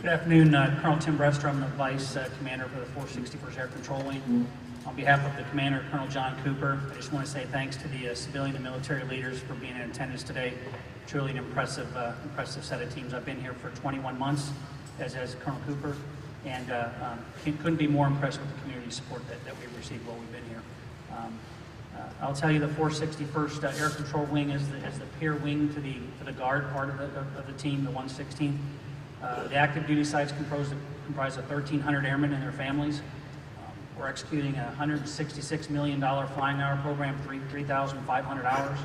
Good afternoon, Colonel Tim Brtester. I'm the Vice Commander for the 461st Air Control Wing. On behalf of the Commander, Colonel John Cooper, I just want to say thanks to the civilian and military leaders for being in attendance today. Truly an impressive set of teams. I've been here for 21 months as Colonel Cooper, and couldn't be more impressed with the community support that we've received while we've been here. I'll tell you, the 461st Air Control Wing is the peer wing to the Guard part of the team, the 116th. The active duty sites comprise of 1,300 airmen and their families. We're executing a $166 million flying hour program, 3,500 hours.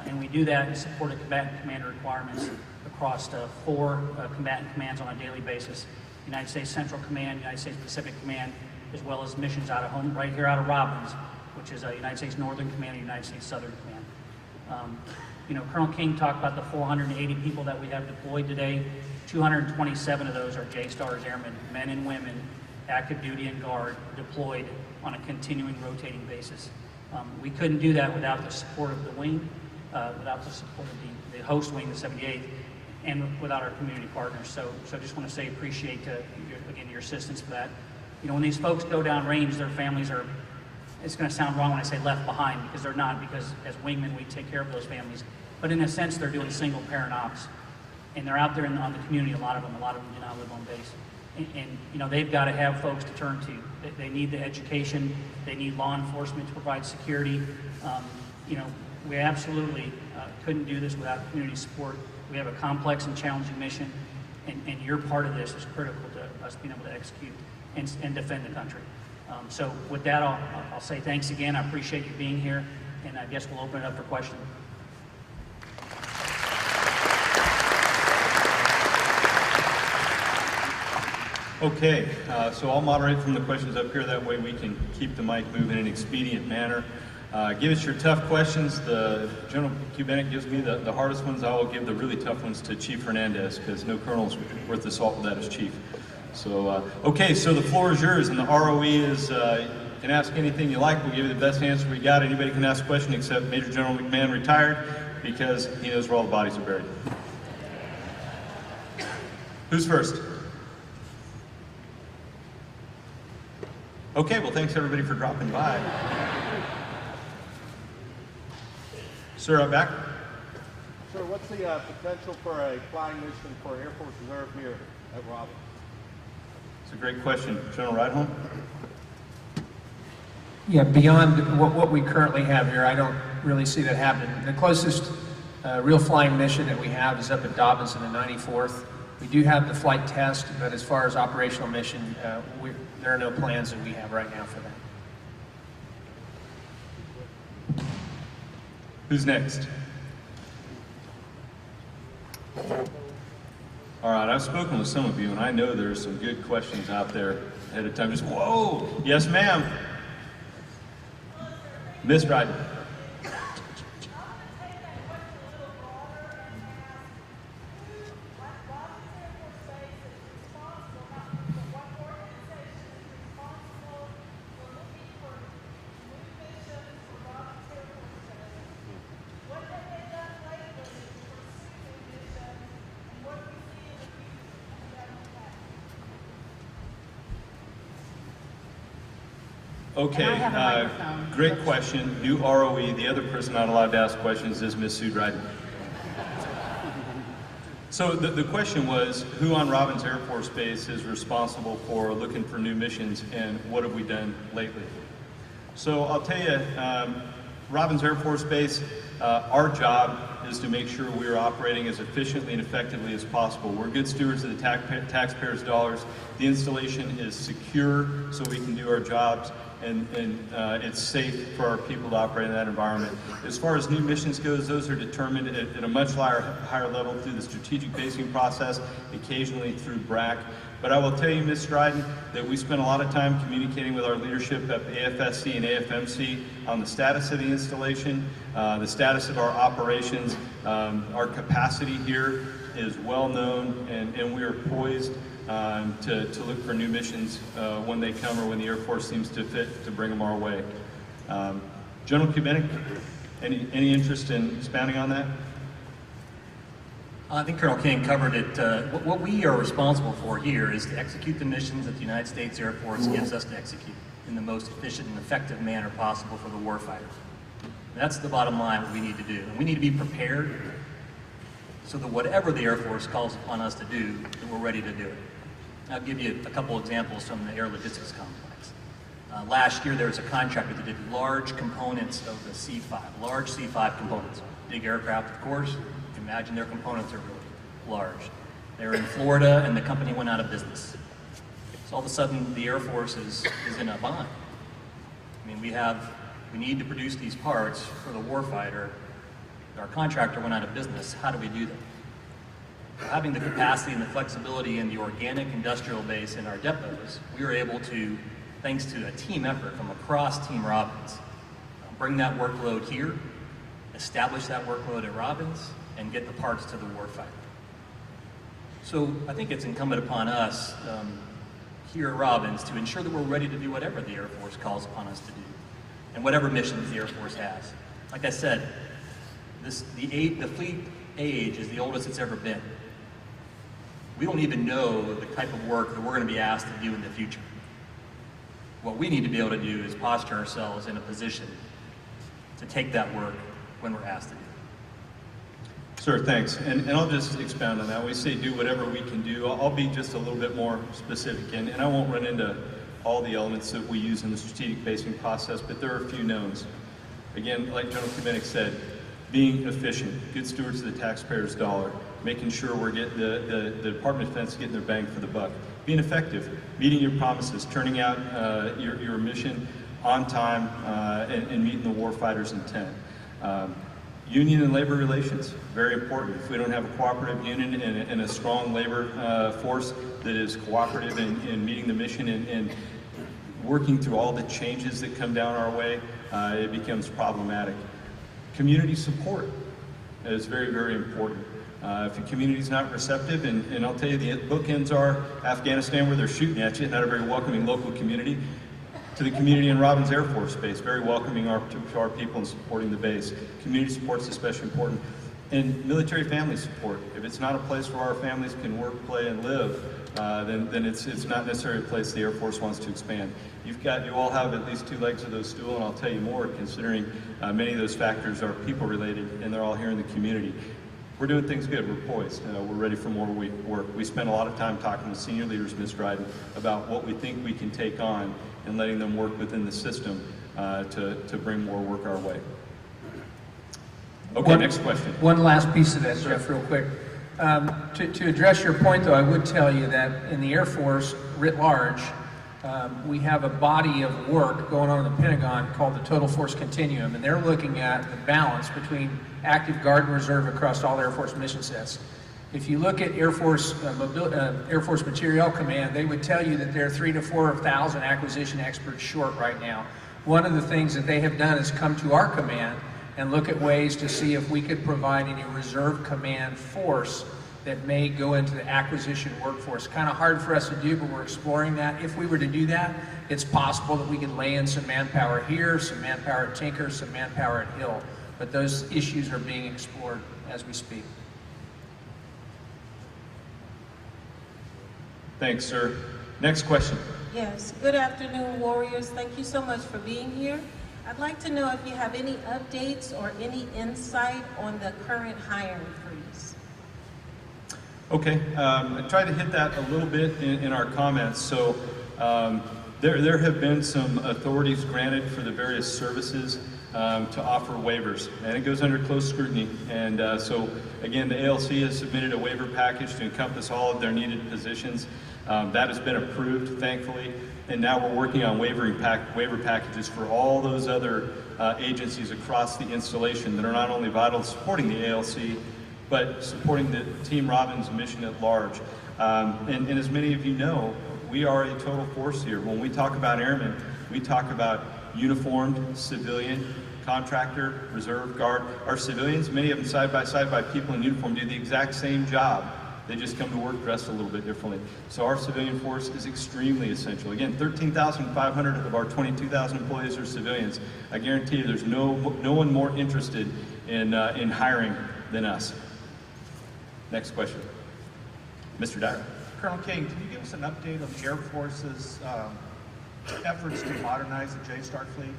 And we do that in support of combatant command requirements across 4 combatant commands on a daily basis. United States Central Command, United States Pacific Command, as well as missions out of home, right here out of Robbins, which is a United States Northern Command and United States Southern Command. Colonel King talked about the 480 people that we have deployed today. 227 of those are J-Stars airmen, men and women, active duty and Guard, deployed on a continuing rotating basis. We couldn't do that without the support of the wing, without the support of the host wing, the 78th, and without our community partners. So I just want to say appreciate, your assistance for that. When these folks go down range, their families are, it's going to sound wrong when I say left behind, because they're not, because as wingmen we take care of those families. But in a sense, they're doing single parent ops. And they're out there on the community, a lot of them do not live on base. And they've got to have folks to turn to. They need the education, they need law enforcement to provide security. We absolutely couldn't do this without community support. We have a complex and challenging mission, and your part of this is critical to us being able to execute and defend the country. So with that, I'll say thanks again. I appreciate you being here, and I guess we'll open it up for questions. Okay, so I'll moderate from the questions up here. That way we can keep the mic moving in an expedient manner. Give us your tough questions. General Kubenick gives me the hardest ones. I will give the really tough ones to Chief Hernandez, because no colonel's worth the salt of that as chief. So, okay, so the floor is yours, and the ROE is, you can ask anything you like. We'll give you the best answer we got. Anybody can ask a question except Major General McMahon, retired, because he knows where all the bodies are buried. Who's first? Okay, well, thanks everybody for dropping by. Sir, I'm back. Sir, what's the potential for a flying mission for Air Force Reserve here at Robbins? It's a great question. General Rydholm? Yeah, beyond what we currently have here, I don't really see that happening. The closest real flying mission that we have is up at Dobbins in the 94th. We do have the flight test, but as far as operational mission, there are no plans that we have right now for that. Who's next? All right, I've spoken with some of you, and I know there's some good questions out there ahead of time. Just, whoa, yes, ma'am. Miss Dryden. Okay, great question. New ROE. The other person not allowed to ask questions is Miss Sue Dryden. So the question was, who on Robbins Air Force Base is responsible for looking for new missions, and what have we done lately? So I'll tell you, Robbins Air Force Base, our job is to make sure we are operating as efficiently and effectively as possible. We're good stewards of the taxpayers' dollars. The installation is secure so we can do our jobs, and it's safe for our people to operate in that environment. As far as new missions goes, those are determined at a much higher level through the strategic basing process, occasionally through BRAC. But I will tell you, Ms. Dryden, that we spent a lot of time communicating with our leadership at AFSC and AFMC on the status of the installation, the status of our operations. Our capacity here is well known, and we are poised to look for new missions when they come, or when the Air Force seems to fit to bring them our way. General Kubenick, any interest in expounding on that? I think Colonel King covered it. What we are responsible for here is to execute the missions that the United States Air Force gives us to execute in the most efficient and effective manner possible for the warfighter. That's the bottom line what we need to do. And we need to be prepared so that whatever the Air Force calls upon us to do, that we're ready to do it. I'll give you a couple examples from the Air Logistics Complex. Last year there was a contractor that did large components of the C-5, large C-5 components. Big aircraft, of course. You can imagine their components are really large. They were in Florida and the company went out of business. So all of a sudden the Air Force is in a bind. I mean, we need to produce these parts for the warfighter. Our contractor went out of business. How do we do that? Well, having the capacity and the flexibility in the organic industrial base in our depots, we were able to, thanks to a team effort from across Team Robbins, bring that workload here, establish that workload at Robbins, and get the parts to the warfighter. So I think it's incumbent upon us here at Robbins to ensure that we're ready to do whatever the Air Force calls upon us to do, and whatever missions the Air Force has. Like I said, the fleet age is the oldest it's ever been. We don't even know the type of work that we're going to be asked to do in the future. What we need to be able to do is posture ourselves in a position to take that work when we're asked to do it. Sir, thanks. And I'll just expound on that. We say do whatever we can do. I'll be just a little bit more specific, and I won't run into all the elements that we use in the strategic basing process, but there are a few knowns. Again, like General Kubinick said, being efficient, good stewards of the taxpayer's dollar, making sure we're getting the Department of Defense getting their bang for the buck, being effective, meeting your promises, turning out your mission on time, and meeting the warfighter's intent. Union and labor relations, very important. If we don't have a cooperative union and a strong labor force that is cooperative in meeting the mission and working through all the changes that come down our way, it becomes problematic. Community support is very, very important. If the community's not receptive, and I'll tell you, the bookends are Afghanistan, where they're shooting at you, not a very welcoming local community, to the community in Robbins Air Force Base, very welcoming to our people and supporting the base. Community support's especially important. And military family support. If it's not a place where our families can work, play, and live, then it's not necessarily a place the Air Force wants to expand. You all have at least two legs of those stool, and I'll tell you more, considering many of those factors are people related, and they're all here in the community. We're doing things good, we're poised, we're ready for more work. We spent a lot of time talking with senior leaders, Ms. Dryden, about what we think we can take on and letting them work within the system to bring more work our way. Okay, next question. One last piece of that, Jeff, real quick. To address your point, though, I would tell you that in the Air Force, writ large, we have a body of work going on in the Pentagon called the Total Force Continuum, and they're looking at the balance between active Guard and Reserve across all Air Force mission sets. If you look at Air Force Materiel Command, they would tell you that they're 3,000 to 4,000 acquisition experts short right now. One of the things that they have done is come to our command and look at ways to see if we could provide any reserve command force that may go into the acquisition workforce. Kind of hard for us to do, but we're exploring that. If we were to do that, it's possible that we could lay in some manpower here, some manpower at Tinker, some manpower at Hill. But those issues are being explored as we speak. Thanks, sir. Next question. Yes, good afternoon, warriors. Thank you so much for being here. I'd like to know if you have any updates or any insight on the current hiring freeze. Okay, I tried to hit that a little bit in our comments. So there have been some authorities granted for the various services to offer waivers, and it goes under close scrutiny. And so again, the ALC has submitted a waiver package to encompass all of their needed positions. That has been approved, thankfully, and now we're working on waiver packages for all those other agencies across the installation that are not only vital to supporting the ALC, but supporting the Team Robbins mission at large. And as many of you know, we are a total force here. When we talk about airmen, we talk about uniformed, civilian, contractor, reserve, guard. Our civilians, many of them side by people in uniform, do the exact same job. They just come to work dressed a little bit differently. So our civilian force is extremely essential. Again, 13,500 of our 22,000 employees are civilians. I guarantee you there's no one more interested in hiring than us. Next question. Mr. Dyer. Colonel King, can you give us an update on the Air Force's efforts to modernize the J-Star fleet?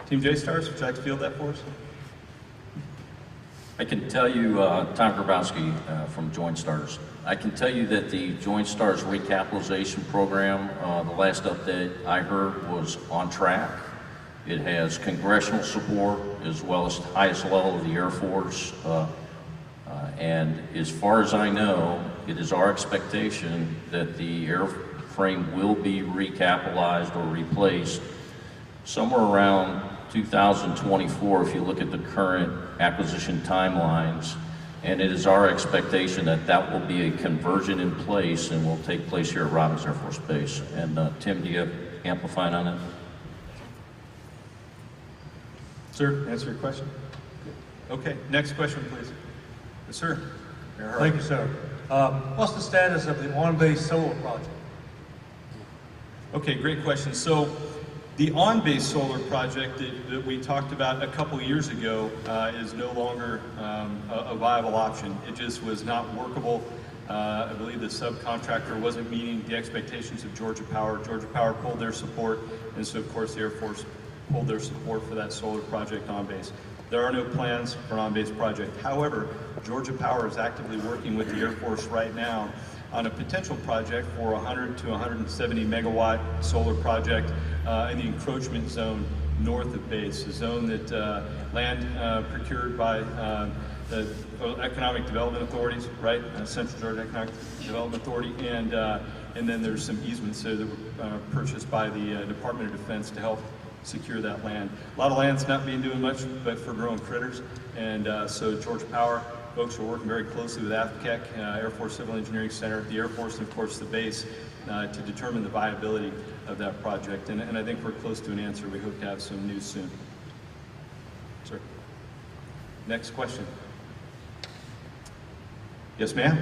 Team J-Stars, would you like to field that for us? I can tell you, Tom Grabowski from Joint Stars. I can tell you that the Joint Stars recapitalization program, the last update I heard was on track. It has congressional support as well as the highest level of the Air Force. And as far as I know, it is our expectation that the airframe will be recapitalized or replaced somewhere around 2024 if you look at the current acquisition timelines. And it is our expectation that that will be a conversion in place and will take place here at Robins Air Force Base. And Tim, do you have amplifying on that? Sir, answer your question. Okay, next question, please. Yes, sir. Thank you, sir. What's the status of the on-base solar project? Okay, great question. So the on-base solar project that we talked about a couple years ago is no longer a viable option. It just was not workable. I believe the subcontractor wasn't meeting the expectations of Georgia Power. Georgia Power pulled their support, and so of course the Air Force pulled their support for that solar project on base. There are no plans for an on-base project. However, Georgia Power is actively working with the Air Force right now on a potential project for 100 to 170 megawatt solar project in the encroachment zone north of base, a zone that land procured by the Economic Development Authorities, right? Central Georgia Economic Development Authority, and then there's some easements that were purchased by the Department of Defense to help secure that land. A lot of land's not being doing much but for growing critters, and so Georgia Power folks are working very closely with AFB, Air Force Civil Engineering Center, the Air Force, and of course the base to determine the viability of that project. And I think we're close to an answer. We hope to have some news soon. Sir. Next question. Yes, ma'am.